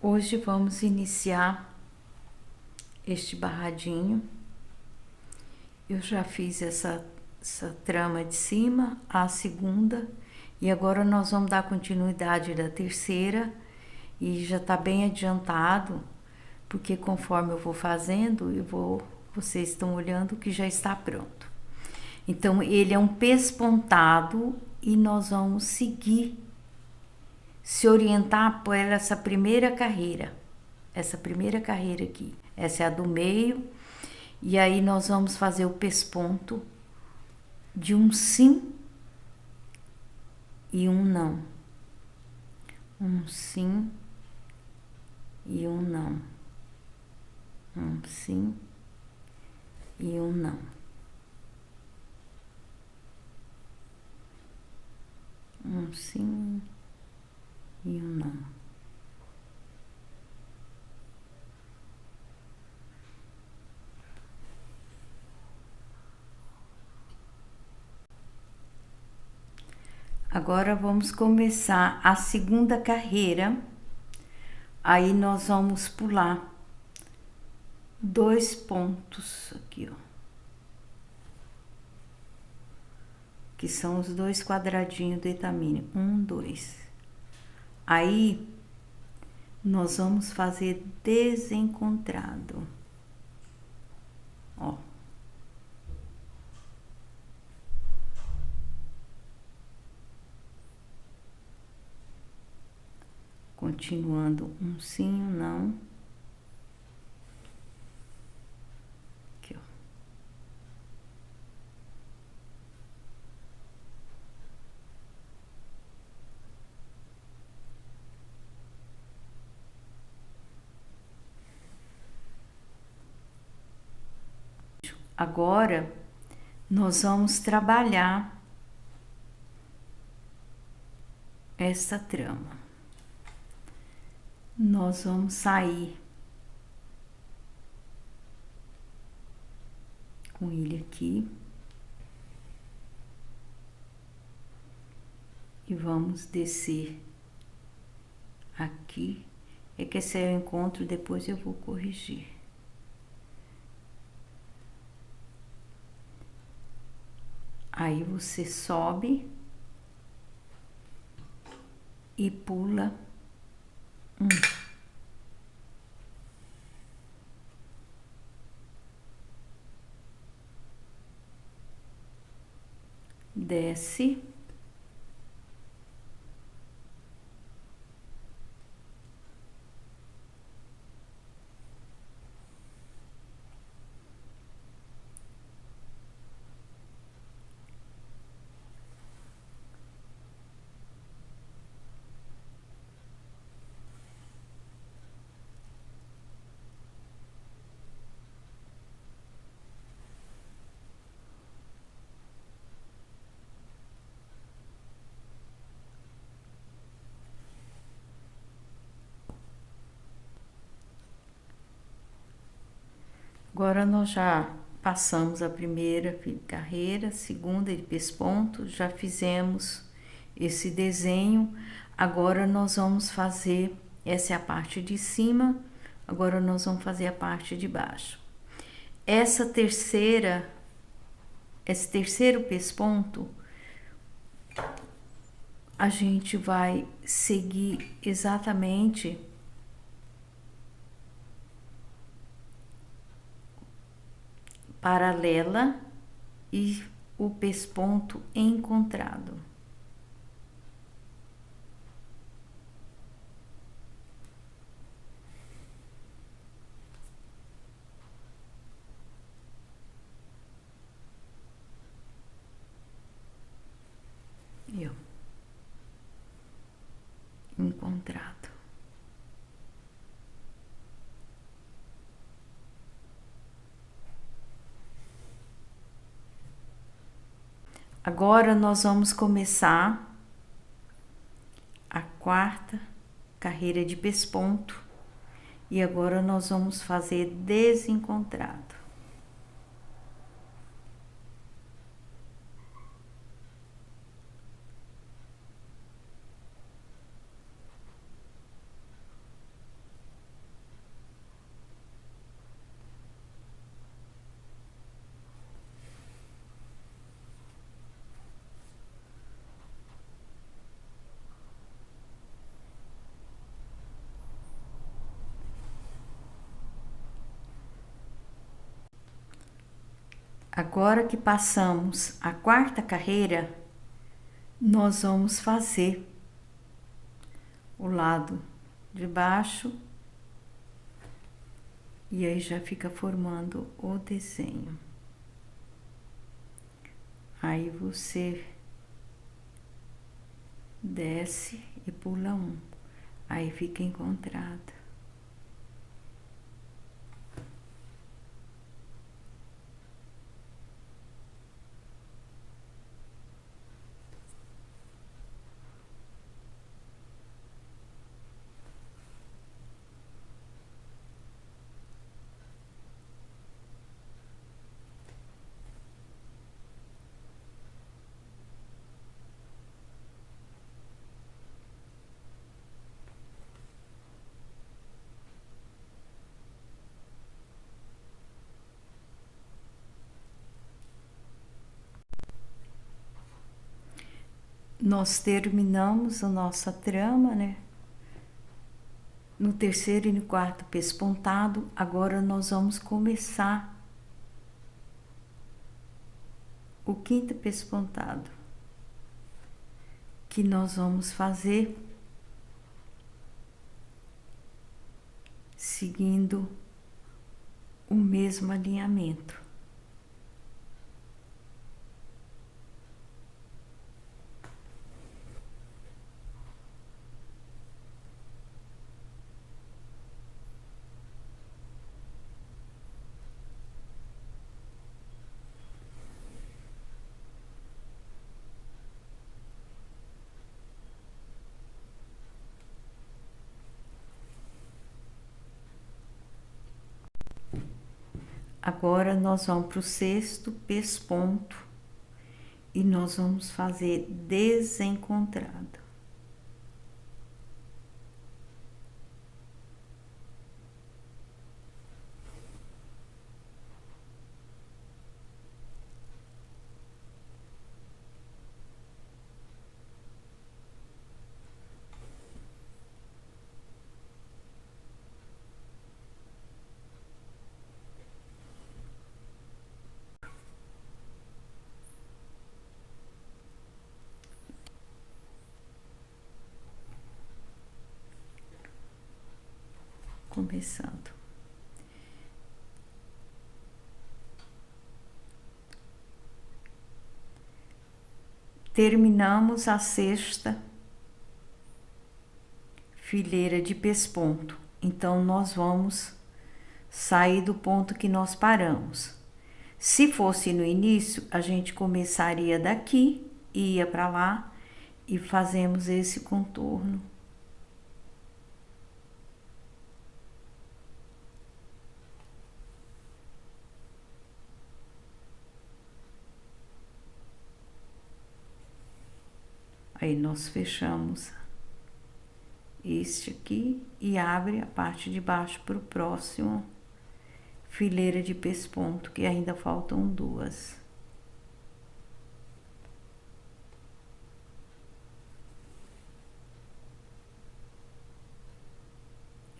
Hoje vamos iniciar este barradinho. Eu já fiz essa trama de cima, a segunda, e agora nós vamos dar continuidade da terceira, e já tá bem adiantado, porque conforme eu vou fazendo, vocês estão olhando que já está pronto. Então, ele é um pespontado e nós vamos seguir, se orientar por essa primeira carreira. Essa primeira carreira aqui. Essa é a do meio. E aí nós vamos fazer o pesponto de um sim e um não. Um sim e um não. Um sim e um não. Um sim e um não. Agora vamos começar a segunda carreira. Aí nós vamos pular 2 pontos aqui, ó. Que são os 2 quadradinhos do etamine. 1, 2. Aí nós vamos fazer desencontrado. Ó. Continuando um sim, um não. Aqui, ó. Agora nós vamos trabalhar essa trama. Nós vamos sair com ele aqui e vamos descer aqui. É que esse é o encontro, depois eu vou corrigir. Aí você sobe e pula um. Desce. Agora nós já passamos a primeira carreira, segunda de pesponto, já fizemos esse desenho. Agora nós vamos fazer, essa é a parte de cima, agora nós vamos fazer a parte de baixo. Esse terceiro pesponto, a gente vai seguir exatamente paralela e o pesponto encontrado. Eu. Encontrado. Agora nós vamos começar a quarta carreira de pesponto e agora nós vamos fazer desencontrado. Agora que passamos a quarta carreira, nós vamos fazer o lado de baixo e aí já fica formando o desenho. Aí você desce e pula um, aí fica encontrado. Nós terminamos a nossa trama, né? No terceiro e no quarto pespontado, agora nós vamos começar o quinto pespontado, que nós vamos fazer seguindo o mesmo alinhamento. Agora nós vamos para o sexto pesponto e nós vamos fazer desencontrado. Começando. Terminamos a sexta fileira de pesponto. Então, nós vamos sair do ponto que nós paramos. Se fosse no início, a gente começaria daqui, ia para lá e fazemos esse contorno. Aí nós fechamos este aqui e abre a parte de baixo para o próximo fileira de pesponto, que ainda faltam duas.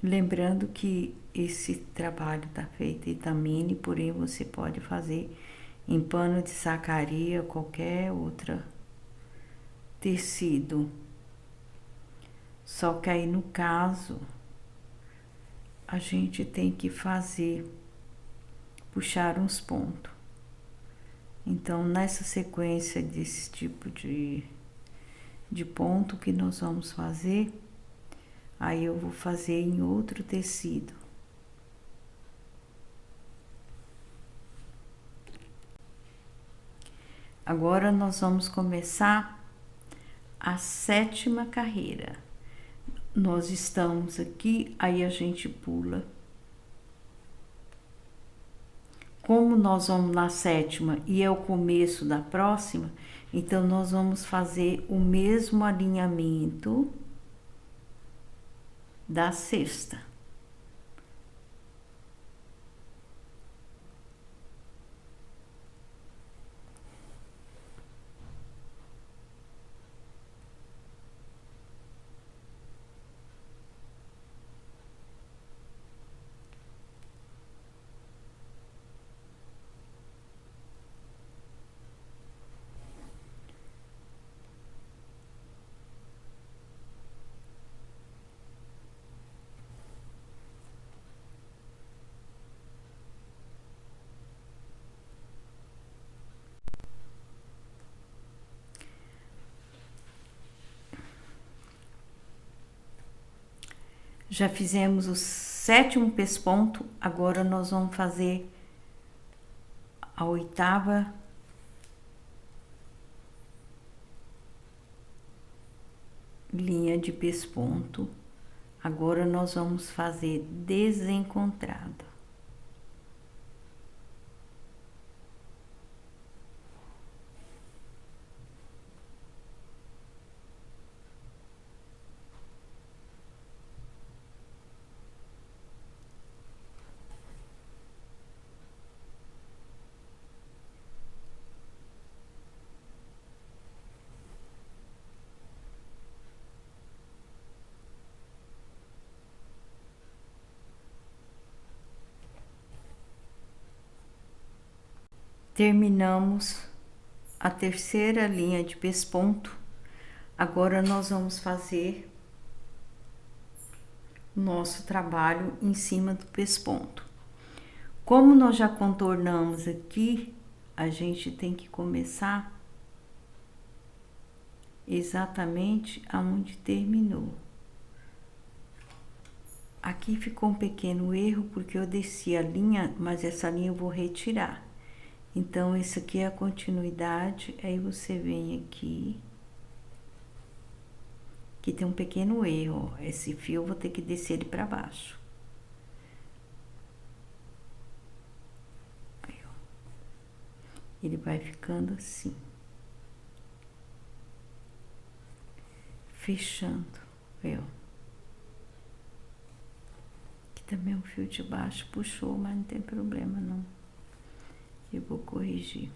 Lembrando que esse trabalho está feito em tamine, porém você pode fazer em pano de sacaria, qualquer outra tecido. Só que aí no caso a gente tem que puxar uns pontos. Então nessa sequência desse tipo de ponto que nós vamos fazer, aí eu vou fazer em outro tecido. Agora nós vamos começar a sétima carreira. Nós estamos aqui, aí a gente pula. Como nós vamos na sétima e é o começo da próxima, então nós vamos fazer o mesmo alinhamento da sexta. Já fizemos o 7º pesponto, agora nós vamos fazer a 8ª linha de pesponto. Agora nós vamos fazer desencontrado. Terminamos a 3ª linha de pesponto. Agora nós vamos fazer nosso trabalho em cima do pesponto. Como nós já contornamos aqui, a gente tem que começar exatamente aonde terminou. Aqui ficou um pequeno erro porque eu desci a linha, mas essa linha eu vou retirar. Então, esse aqui é a continuidade, aí você vem aqui, que tem um pequeno erro, ó. Esse fio eu vou ter que descer ele para baixo. Aí, ó. Ele vai ficando assim. Fechando, aí, ó. Aqui também um fio de baixo puxou, mas não tem problema não. Eu vou corrigir.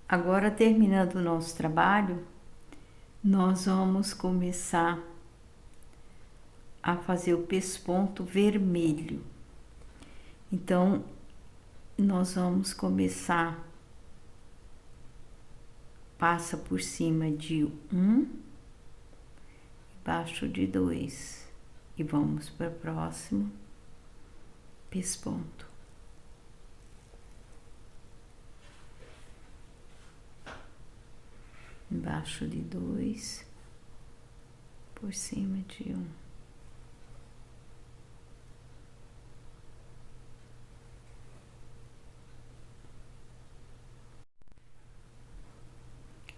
Agora, terminando o nosso trabalho, nós vamos começar a fazer o pesponto vermelho. Então, nós vamos começar, passa por cima de 1, embaixo de 2, e vamos para o próximo pesponto. Embaixo de 2, por cima de 1.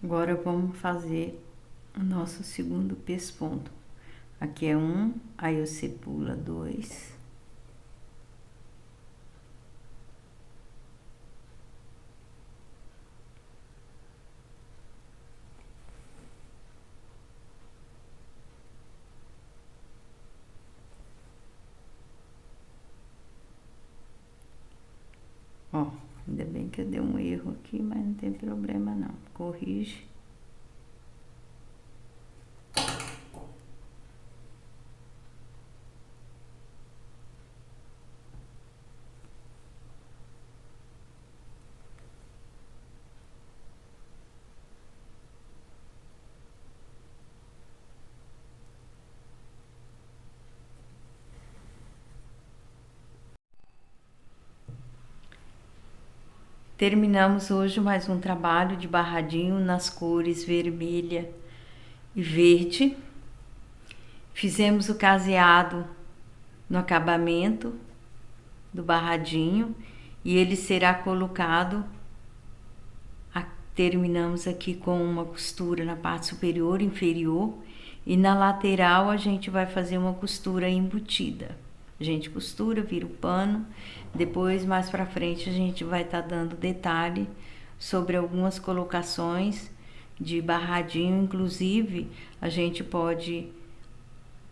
Agora vamos fazer o nosso segundo pesponto. Aqui é 1, aí você pula 2. Ó, ainda bem que eu dei um erro aqui, mas não tem problema não. Corrige. Terminamos hoje mais um trabalho de barradinho nas cores vermelha e verde. Fizemos o caseado no acabamento do barradinho e ele será colocado. Terminamos aqui com uma costura na parte superior e inferior e na lateral a gente vai fazer uma costura embutida. A gente costura, vira o pano, depois mais pra frente a gente vai estar dando detalhe sobre algumas colocações de barradinho, inclusive a gente pode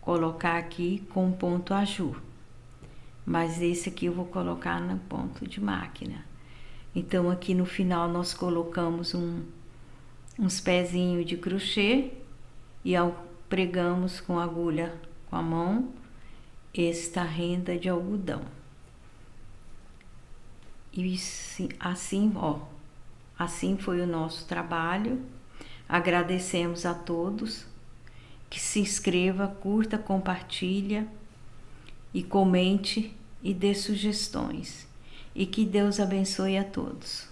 colocar aqui com ponto ajur, mas esse aqui eu vou colocar no ponto de máquina. Então aqui no final nós colocamos uns pezinhos de crochê e pregamos com agulha com a mão. esta renda de algodão. E assim, ó, assim foi o nosso trabalho. Agradecemos a todos. Que se inscreva, curta, compartilha e comente e dê sugestões. E que Deus abençoe a todos.